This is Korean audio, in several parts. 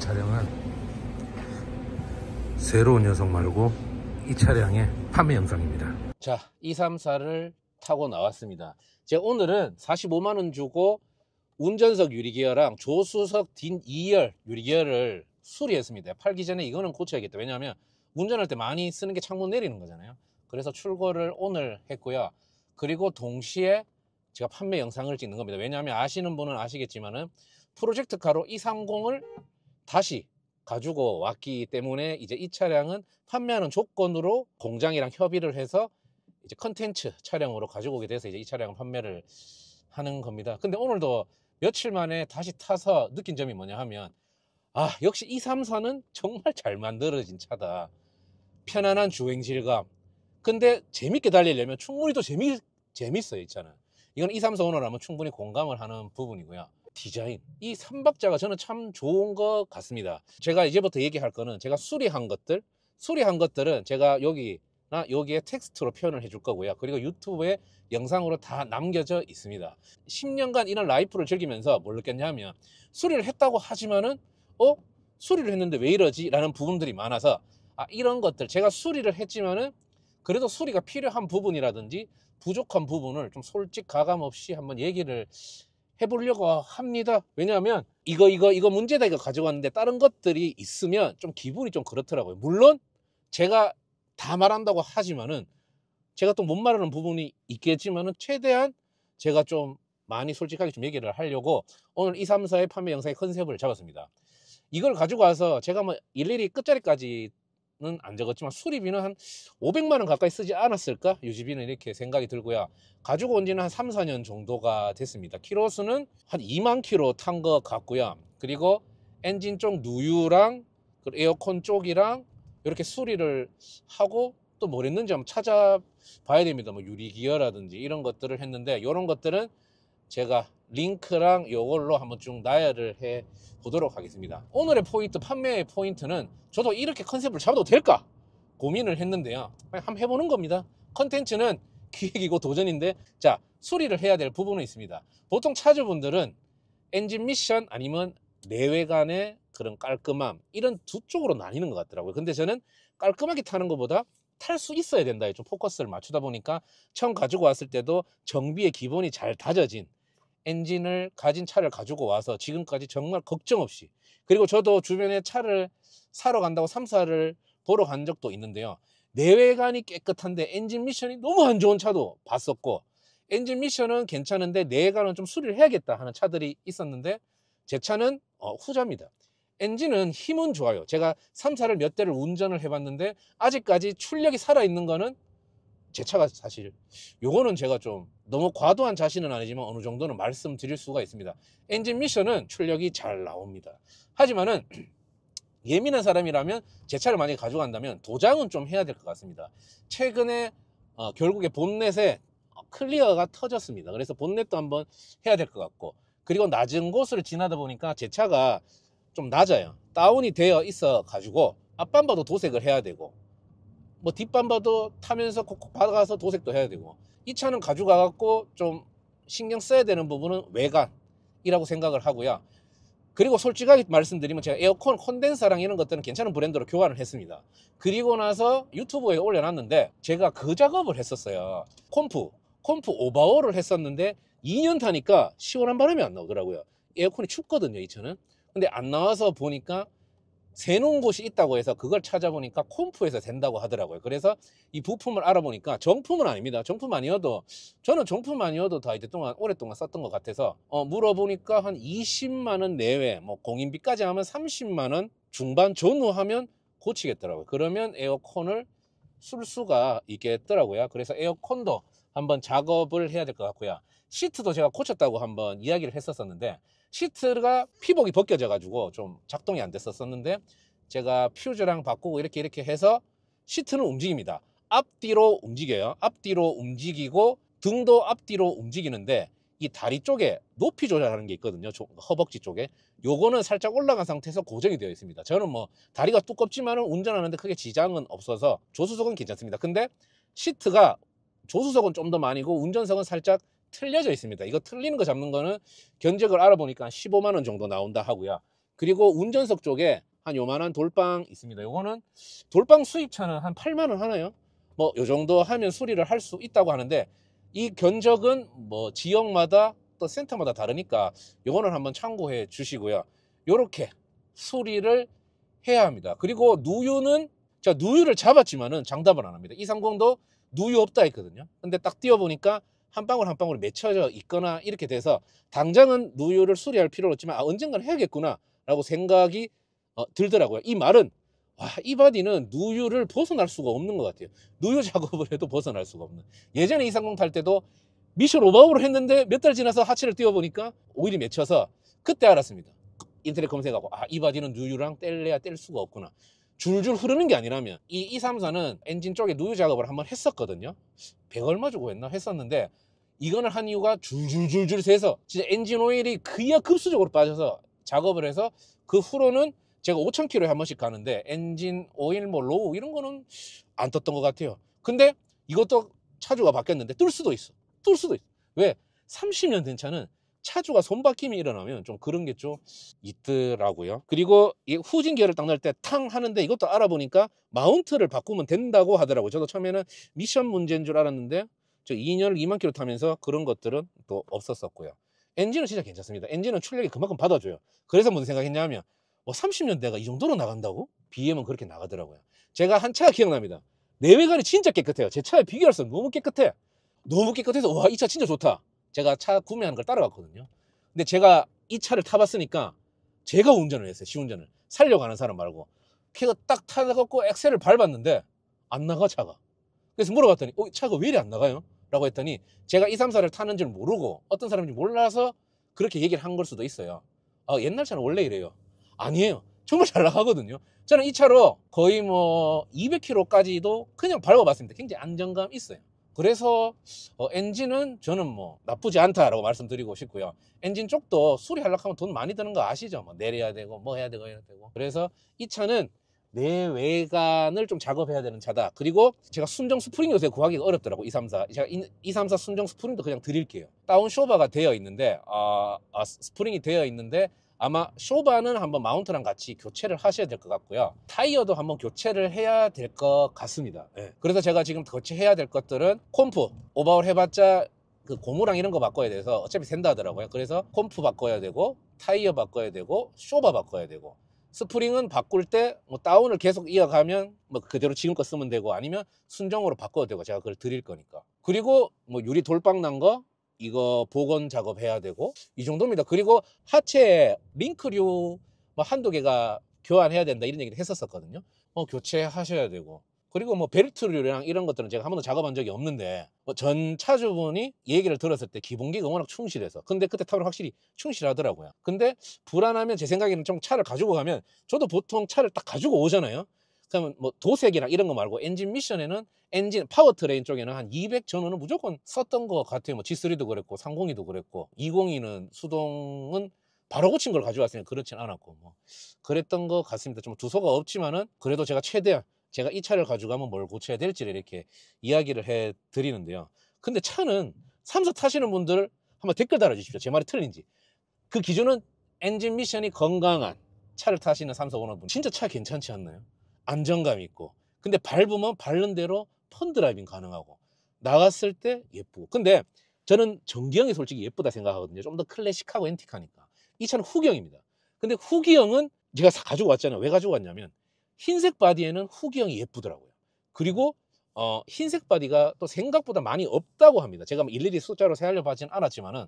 촬영은 새로운 녀석 말고 이 차량의 판매 영상입니다. 자, 234를 타고 나왔습니다. 제가 오늘은 45만원 주고 운전석 유리기어랑 조수석 뒷 2열 유리기어를 수리했습니다. 팔기 전에 이거는 고쳐야겠다. 왜냐하면 운전할 때 많이 쓰는 게 창문 내리는 거잖아요. 그래서 출고를 오늘 했고요. 그리고 동시에 제가 판매 영상을 찍는 겁니다. 왜냐하면 아시는 분은 아시겠지만은 프로젝트카로 230을 다시 가지고 왔기 때문에 이제 이 차량은 판매하는 조건으로 공장이랑 협의를 해서 이제 컨텐츠 촬영으로 가지고 오게 돼서 이제 이 차량을 판매를 하는 겁니다. 근데 오늘도 며칠 만에 다시 타서 느낀 점이 뭐냐 하면, 아, 역시 234는 정말 잘 만들어진 차다. 편안한 주행 질감. 근데 재밌게 달리려면 충분히 또 재밌어요, 이 차는. 이건 234 오너라면 충분히 공감을 하는 부분이고요. 디자인, 이 3박자가 저는 참 좋은 것 같습니다. 제가 이제부터 얘기할 거는 제가 수리한 것들은 제가 여기에 텍스트로 표현을 해줄 거고요. 그리고 유튜브에 영상으로 다 남겨져 있습니다. 10년간 이런 라이프를 즐기면서 뭘 느꼈냐면, 수리를 했다고 하지만은 수리를 했는데 왜 이러지? 라는 부분들이 많아서, 이런 것들 제가 수리를 했지만은 그래도 수리가 필요한 부분이라든지 부족한 부분을 좀 솔직 가감 없이 한번 얘기를 해보려고 합니다. 왜냐하면 이거 문제다 이거 가져왔는데 다른 것들이 있으면 좀 기분이 좀 그렇더라고요. 물론 제가 다 말한다고 하지만은 제가 또 못 말하는 부분이 있겠지만은 최대한 제가 좀 많이 솔직하게 좀 얘기를 하려고 오늘 234의 판매 영상의 컨셉을 잡았습니다. 이걸 가지고 와서 제가 뭐 일일이 끝자리까지는 안 적었지만 수리비는 한 500만 원 가까이 쓰지 않았을까? 유지비는 이렇게 생각이 들고요. 가지고 온 지는 한 3, 4년 정도가 됐습니다. 키로수는 한 2만 킬로 탄 것 같고요. 그리고 엔진 쪽 누유랑 에어컨 쪽이랑 이렇게 수리를 하고 또 뭘 했는지 한번 찾아봐야 됩니다. 뭐 유리기어라든지 이런 것들을 했는데, 이런 것들은 제가 링크랑 이걸로 한번 쭉 나열을 해 보도록 하겠습니다. 오늘의 포인트, 판매의 포인트는 저도 이렇게 컨셉을 잡아도 될까 고민을 했는데요. 한번 해보는 겁니다. 컨텐츠는 기획이고 도전인데, 자, 수리를 해야 될 부분은 있습니다. 보통 차주분들은 엔진 미션 아니면 내외관의 그런 깔끔함, 이런 두 쪽으로 나뉘는 것 같더라고요. 근데 저는 깔끔하게 타는 것보다 탈 수 있어야 된다에 좀 포커스를 맞추다 보니까 처음 가지고 왔을 때도 정비의 기본이 잘 다져진 엔진을 가진 차를 가지고 와서 지금까지 정말 걱정 없이, 그리고 저도 주변에 차를 사러 간다고 3사를 보러 간 적도 있는데요. 내외관이 깨끗한데 엔진 미션이 너무 안 좋은 차도 봤었고, 엔진 미션은 괜찮은데 내외관은 좀 수리를 해야겠다 하는 차들이 있었는데, 제 차는 후자입니다. 엔진은 힘은 좋아요. 제가 3사를 몇 대를 운전을 해봤는데 아직까지 출력이 살아있는 거는 제 차가 사실, 요거는 제가 좀 너무 과도한 자신은 아니지만 어느 정도는 말씀드릴 수가 있습니다. 엔진 미션은 출력이 잘 나옵니다. 하지만은 예민한 사람이라면 제 차를 만약에 가져간다면 도장은 좀 해야 될 것 같습니다. 최근에 결국에 본넷에 클리어가 터졌습니다. 그래서 본넷도 한번 해야 될 것 같고, 그리고 낮은 곳을 지나다 보니까 제 차가 좀 낮아요. 다운이 되어 있어 가지고 앞밤바도 도색을 해야 되고, 뭐 뒷밤바도 타면서 콕콕 박아서 도색도 해야 되고, 이 차는 가져가 갖고 좀 신경 써야 되는 부분은 외관이라고 생각을 하고요. 그리고 솔직하게 말씀드리면 제가 에어컨 콘덴서랑 이런 것들은 괜찮은 브랜드로 교환을 했습니다. 그리고 나서 유튜브에 올려놨는데 제가 그 작업을 했었어요. 콤프 오버홀을 했었는데 2년 타니까 시원한 바람이 안 나오더라고요. 에어컨이 춥거든요, 이 차는. 근데 안 나와서 보니까 새놓은 곳이 있다고 해서 그걸 찾아보니까 콤프에서 된다고 하더라고요. 그래서 이 부품을 알아보니까 정품은 아닙니다. 정품 아니어도, 저는 정품 아니어도 다 이제 오랫동안 썼던 것 같아서 물어보니까 한 20만 원 내외, 뭐 공인비까지 하면 30만 원 중반 전후하면 고치겠더라고요. 그러면 에어컨을 쓸 수가 있겠더라고요. 그래서 에어컨도 한번 작업을 해야 될 것 같고요. 시트도 제가 고쳤다고 한번 이야기를 했었는데, 시트가 피복이 벗겨져 가지고 좀 작동이 안 됐었는데, 제가 퓨즈랑 바꾸고 이렇게 해서 시트는 움직입니다. 앞뒤로 움직여요. 앞뒤로 움직이고 등도 앞뒤로 움직이는데, 이 다리 쪽에 높이 조절하는 게 있거든요. 허벅지 쪽에. 요거는 살짝 올라간 상태에서 고정이 되어 있습니다. 저는 뭐 다리가 두껍지만은 운전하는데 크게 지장은 없어서 조수석은 괜찮습니다. 근데 시트가 조수석은 좀 더 많이고 운전석은 살짝 틀려져 있습니다. 이거 틀리는 거 잡는 거는 견적을 알아보니까 15만 원 정도 나온다 하고요. 그리고 운전석 쪽에 한 요만한 돌빵 있습니다. 요거는 돌빵 수입차는 한 8만 원 하나요? 뭐 요 정도 하면 수리를 할 수 있다고 하는데, 이 견적은 뭐 지역마다 또 센터마다 다르니까 요거는 한번 참고해 주시고요. 요렇게 수리를 해야 합니다. 그리고 누유는 제가 누유를 잡았지만은 장담을 안 합니다. 230도 누유 없다 했거든요. 근데 딱 띄워보니까 한 방울 한 방울이 맺혀져 있거나 이렇게 돼서 당장은 누유를 수리할 필요는 없지만 언젠가는 해야겠구나 라고 생각이 들더라고요. 이 말은 이 바디는 누유를 벗어날 수가 없는 것 같아요. 누유 작업을 해도 벗어날 수가 없는. 예전에 230 탈 때도 미션 오버하울을 했는데 몇 달 지나서 하체를 띄워보니까 오일이 맺혀서 그때 알았습니다. 인터넷 검색하고 이 바디는 누유랑 뗄래야 뗄 수가 없구나. 줄줄 흐르는 게 아니라면, 이 234는 엔진 쪽에 누유 작업을 한번 했었거든요. 100 얼마 주고 했나 했었는데, 이거는 한 이유가 줄줄줄줄 새서 진짜 엔진 오일이 급수적으로 빠져서 작업을 해서 그 후로는 제가 5,000km에 한 번씩 가는데 엔진 오일 뭐 로우 이런 거는 안 떴던 것 같아요. 근데 이것도 차주가 바뀌었는데 뜰 수도 있어. 왜? 30년 된 차는 차주가 손바뀜이 일어나면 좀 그런 게 좀 있더라고요. 그리고 이 후진 기어를 딱 넣을 때 탕 하는데 이것도 알아보니까 마운트를 바꾸면 된다고 하더라고요. 저도 처음에는 미션 문제인 줄 알았는데 저 2년을 2만 킬로 타면서 그런 것들은 또 없었었고요. 엔진은 진짜 괜찮습니다. 엔진은 출력이 그만큼 받아줘요. 그래서 무슨 생각했냐면 30년 내가 이 정도로 나간다고? BM은 그렇게 나가더라고요. 제가 한 차가 기억납니다. 내외관이 진짜 깨끗해요. 제 차에 비교할 수 너무 깨끗해. 너무 깨끗해서 이 차 진짜 좋다. 제가 차 구매하는 걸 따라갔거든요. 근데 제가 이 차를 타봤으니까 제가 운전을 했어요. 시운전을. 살려고 하는 사람 말고. 걔가 딱 타갖고 엑셀을 밟았는데 안 나가, 차가. 그래서 물어봤더니 차가 왜 이리 안 나가요? 라고 했더니 제가 234를 타는 줄 모르고 어떤 사람인지 몰라서 그렇게 얘기를 한 걸 수도 있어요. 옛날 차는 원래 이래요. 아니에요. 정말 잘 나가거든요. 저는 이 차로 거의 뭐 200km까지도 그냥 밟아봤습니다. 굉장히 안정감 있어요. 그래서 엔진은 저는 뭐 나쁘지 않다라고 말씀드리고 싶고요. 엔진 쪽도 수리하려고 하면 돈 많이 드는 거 아시죠? 뭐 내려야 되고 뭐 해야 되고 해야 되고. 그래서 이 차는 내외관을 좀 작업해야 되는 차다. 그리고 제가 순정 스프링 요새 구하기가 어렵더라고. 234. 제가 234 순정 스프링도 그냥 드릴게요. 다운 쇼바가 되어 있는데 스프링이 되어 있는데 아마 쇼바는 한번 마운트랑 같이 교체를 하셔야 될 것 같고요. 타이어도 한번 교체를 해야 될 것 같습니다. 네. 그래서 제가 지금 교체해야 될 것들은 콤프 오버홀 해봤자 그 고무랑 이런 거 바꿔야 돼서 어차피 샌다 하더라고요. 그래서 콤프 바꿔야 되고 타이어 바꿔야 되고 쇼바 바꿔야 되고, 스프링은 바꿀 때 뭐 다운을 계속 이어가면 뭐 그대로 지금 거 쓰면 되고 아니면 순정으로 바꿔도 되고 제가 그걸 드릴 거니까. 그리고 뭐 유리 돌빵 난 거 이거 복원 작업해야 되고 이 정도입니다. 그리고 하체 링크류 뭐 한두 개가 교환해야 된다 이런 얘기를 했었거든요. 교체하셔야 되고, 그리고 뭐 벨트류랑 이런 것들은 제가 한 번도 작업한 적이 없는데 전 차주분이 얘기를 들었을 때 기본기가 워낙 충실해서, 근데 그때 타면 확실히 충실하더라고요. 근데 불안하면 제 생각에는 좀 차를 가지고 가면, 저도 보통 차를 딱 가지고 오잖아요. 그러면 뭐 도색이나 이런 거 말고 엔진 미션에는 엔진 파워트레인 쪽에는 한 200 전후는 무조건 썼던 것 같아요. 뭐 G3도 그랬고 302도 그랬고 202는 수동은 바로 고친 걸 가져왔으니 그렇진 않았고 뭐 그랬던 것 같습니다. 좀 두서가 없지만은 그래도 제가 최대한 제가 이 차를 가져가면 뭘 고쳐야 될지를 이렇게 이야기를 해 드리는데요. 근데 차는 3사 타시는 분들 한번 댓글 달아주십시오. 제 말이 틀린지. 그 기준은 엔진 미션이 건강한 차를 타시는 3사 오너분 진짜 차 괜찮지 않나요? 안정감 있고, 근데 밟으면 밟는 대로 펀드라이빙 가능하고 나갔을 때 예쁘고. 근데 저는 전기형이 솔직히 예쁘다 생각하거든요. 좀 더 클래식하고 앤틱하니까. 이 차는 후기형입니다. 근데 후기형은 제가 가지고 왔잖아요. 왜 가지고 왔냐면 흰색 바디에는 후기형이 예쁘더라고요. 그리고 흰색 바디가 또 생각보다 많이 없다고 합니다. 제가 뭐 일일이 숫자로 세하려고 하진 않았지만은,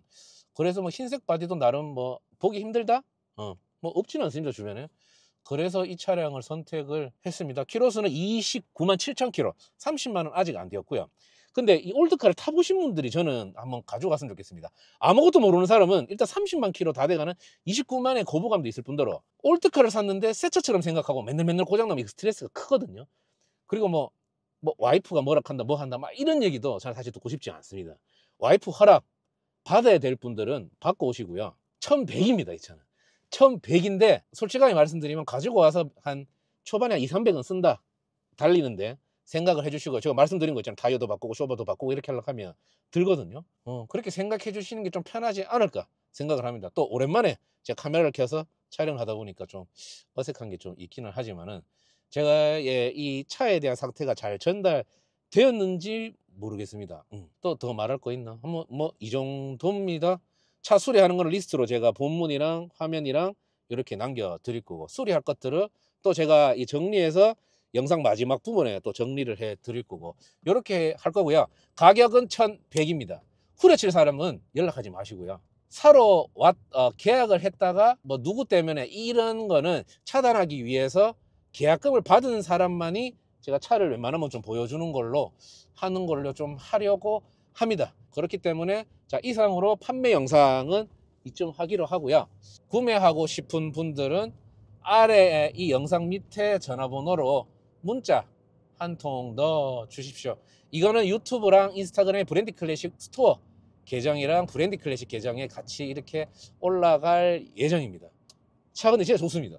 그래서 뭐 흰색 바디도 나름 뭐 보기 힘들다? 뭐 없지는 않습니다, 주변에. 그래서 이 차량을 선택을 했습니다. 키로수는 29만 7천 킬로, 30만 원 아직 안 되었고요. 근데 이 올드카를 타보신 분들이 저는 한번 가져갔으면 좋겠습니다. 아무것도 모르는 사람은 일단 30만 킬로 다 돼가는 29만의 거부감도 있을 뿐더러 올드카를 샀는데 새 차처럼 생각하고 맨날 고장나면 스트레스가 크거든요. 그리고 뭐 와이프가 뭐라 한다 뭐 한다 막 이런 얘기도 저는 사실 듣고 싶지 않습니다. 와이프 허락 받아야 될 분들은 받고 오시고요. 1100입니다, 이 차는. 1100인데 솔직하게 말씀드리면 가지고 와서 한 초반에 한 2, 300은 쓴다 달리는데 생각을 해주시고, 제가 말씀드린 거 있잖아요. 타이어도 바꾸고 쇼버도 바꾸고 이렇게 하려고 하면 들거든요. 그렇게 생각해 주시는 게 좀 편하지 않을까 생각을 합니다. 또 오랜만에 제가 카메라를 켜서 촬영하다 보니까 좀 어색한 게 좀 있기는 하지만은 제가 이 차에 대한 상태가 잘 전달되었는지 모르겠습니다. 또 더 말할 거 있나? 한번 뭐 이 정도입니다. 차 수리하는 거는 리스트로 제가 본문이랑 화면이랑 이렇게 남겨 드릴 거고, 수리할 것들을 또 제가 이 정리해서 영상 마지막 부분에 또 정리를 해 드릴 거고, 이렇게 할 거고요. 가격은 1,100입니다. 후려칠 사람은 연락하지 마시고요. 사러 계약을 했다가 뭐 누구 때문에 이런 거는 차단하기 위해서 계약금을 받은 사람만이 제가 차를 웬만하면 좀 보여주는 걸로 하는 걸로 좀 하려고 합니다. 그렇기 때문에 자, 이상으로 판매 영상은 이쯤 하기로 하고요. 구매하고 싶은 분들은 아래 이 영상 밑에 전화번호로 문자 한 통 넣어 주십시오. 이거는 유튜브랑 인스타그램 브랜드 클래식 스토어 계정이랑 브랜드 클래식 계정에 같이 이렇게 올라갈 예정입니다. 차 근데 진짜 좋습니다.